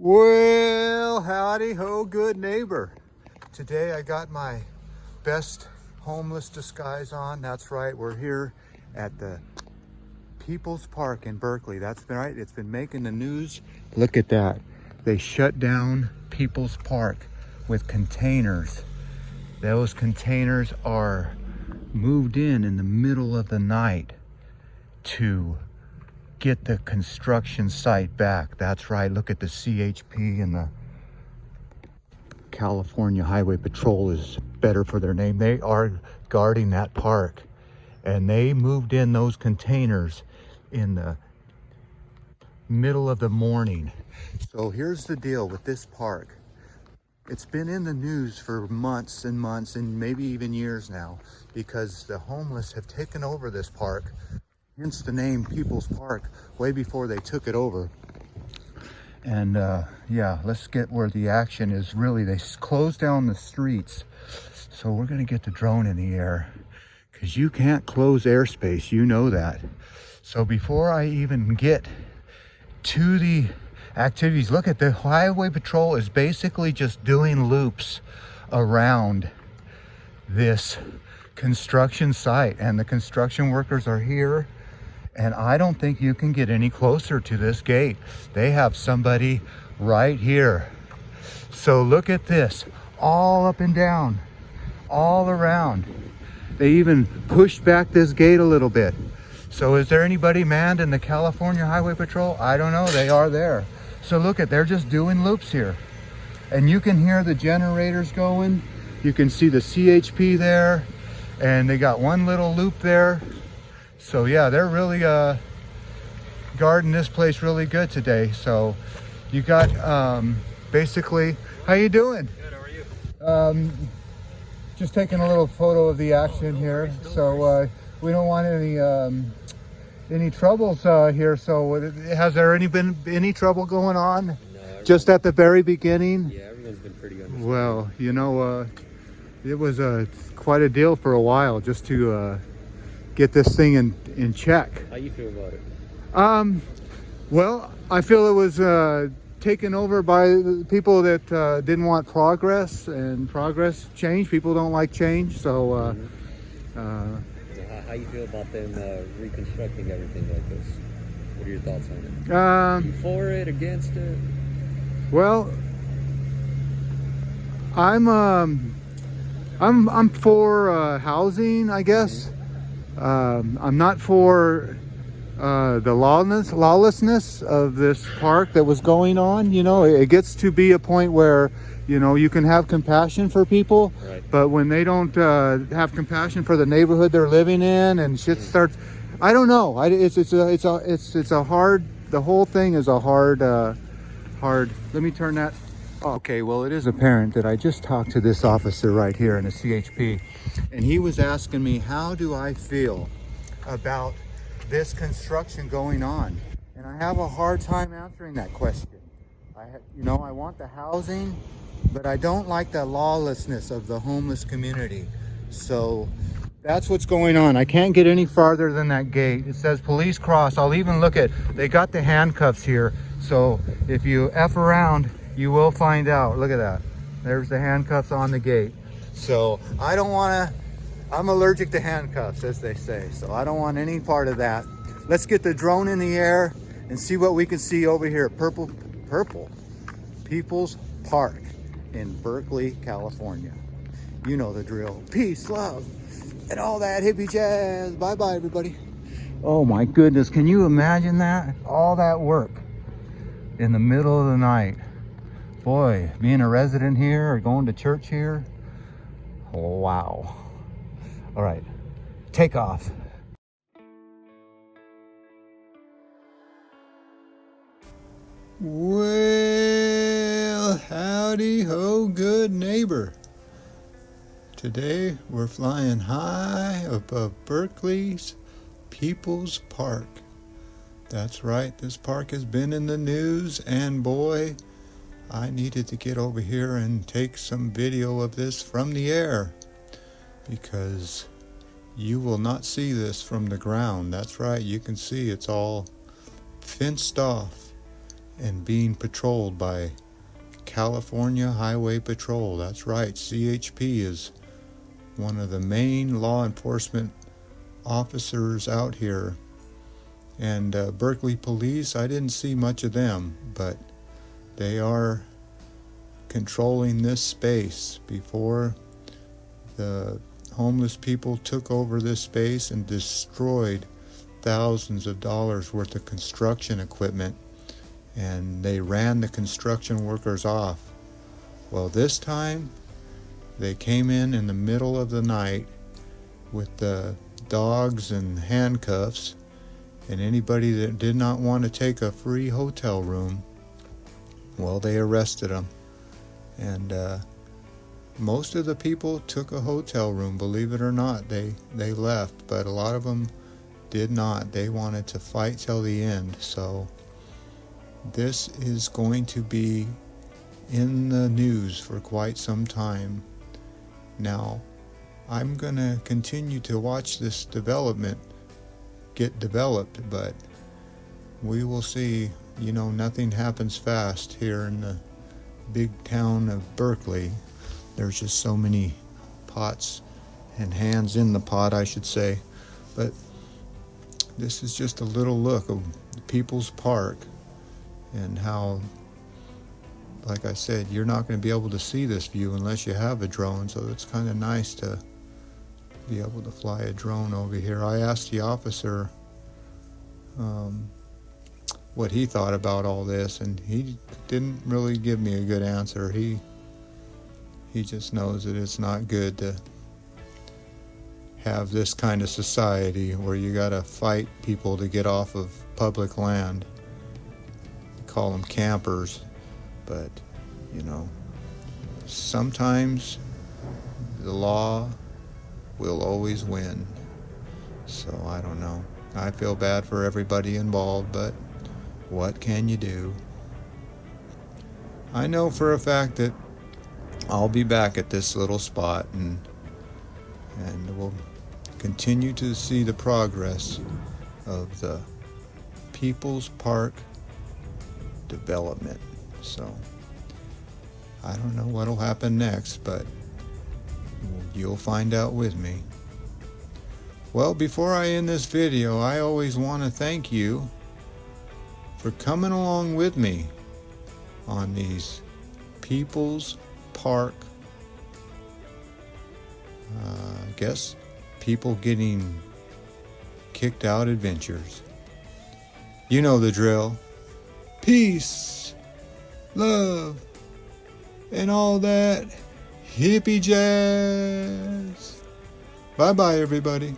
Well, howdy ho, good neighbor. Today I got my best homeless disguise on. That's right, we're here at the People's Park in Berkeley. That's right, it's been making the news. Look at that. They shut down People's Park with containers. Those containers are moved in the middle of the night to get the construction site back. That's right, look at the CHP and the California Highway Patrol is better for their name. They are guarding that park, and they moved in those containers in the middle of the morning. So here's the deal with this park. It's been in the news for months and months and maybe even years now because the homeless have taken over this park, hence the name People's Park, way before they took it over. And yeah, let's get where the action is. Really, they closed down the streets. So we're gonna get the drone in the air because you can't close airspace, you know that. So before I even get to the activities, look at the Highway Patrol is basically just doing loops around this construction site, and the construction workers are here. And I don't think you can get any closer to this gate. They have somebody right here. So look at this, all up and down, all around. They even pushed back this gate a little bit. So is there anybody manned in the California Highway Patrol? I don't know, they are there. So look at, they're just doing loops here. And you can hear the generators going. You can see the CHP there. And they got one little loop there. So yeah, they're really guarding this place really good today. So you got basically, how you doing? Good, how are you? Just taking a little photo of the action here. So we don't want any troubles here. So has there been any trouble going on? No, just at the very beginning? Yeah, everyone's been pretty understanding. Well, you know, it was quite a deal for a while just to get this thing in check. How you feel about it? Well, I feel it was taken over by the people that didn't want progress, and progress change. People don't like change, so So how you feel about them reconstructing everything like this? What are your thoughts on it? You for it, against it? Well, I'm for housing, I guess. I'm not for the lawlessness of this park that was going on. You know, it gets to be a point where, you know, you can have compassion for people, right, but when they don't have compassion for the neighborhood they're living in, and shit starts, I don't know. It's a hard. The whole thing is a hard. Let me turn that. Okay, well, it is apparent that I just talked to this officer right here in a CHP, and he was asking me, how do I feel about this construction going on? And I have a hard time answering that question. You know, I want the housing, but I don't like the lawlessness of the homeless community. So that's what's going on. I can't get any farther than that gate. It says police cross. I'll even look at, they got the handcuffs here. So if you F around, you will find out. Look at that. There's the handcuffs on the gate. So I don't want to, I'm allergic to handcuffs, as they say. So I don't want any part of that. Let's get the drone in the air and see what we can see over here. Purple People's Park in Berkeley, California. You know the drill. Peace, love, and all that hippie jazz. Bye-bye, everybody. Oh my goodness, can you imagine that? All that work in the middle of the night. Boy, being a resident here or going to church here, wow. All right, take off. Well, howdy ho, good neighbor. Today we're flying high above Berkeley's People's Park. That's right, this park has been in the news, and boy, I needed to get over here and take some video of this from the air, because you will not see this from the ground. That's right, you can see it's all fenced off, and being patrolled by California Highway Patrol. That's right, CHP is one of the main law enforcement officers out here. And Berkeley Police, I didn't see much of them, but they are controlling this space. Before, the homeless people took over this space and destroyed thousands of dollars worth of construction equipment, and they ran the construction workers off. Well, this time they came in the middle of the night with the dogs and handcuffs, and anybody that did not want to take a free hotel room, well, they arrested them. And most of the people took a hotel room, believe it or not. They left, but a lot of them did not. They wanted to fight till the end. So this is going to be in the news for quite some time. Now, I'm going to continue to watch this development get developed, but we will see. You know, nothing happens fast here in the big town of Berkeley. There's just so many pots and hands in the pot, I should say. But this is just a little look of the People's Park and how, like I said, you're not going to be able to see this view unless you have a drone, so it's kind of nice to be able to fly a drone over here. I asked the officer what he thought about all this, and he didn't really give me a good answer. He just knows that it's not good to have this kind of society where you gotta fight people to get off of public land. We call them campers, but you know, sometimes the law will always win. So I don't know. I feel bad for everybody involved, but what can you do? I know for a fact that I'll be back at this little spot, and we'll continue to see the progress of the People's Park development. So I don't know what'll happen next, but you'll find out with me. Well, before I end this video, I always want to thank you for coming along with me on these People's Park, I guess, people getting kicked out adventures. You know the drill. Peace, love, and all that hippie jazz. Bye-bye, everybody.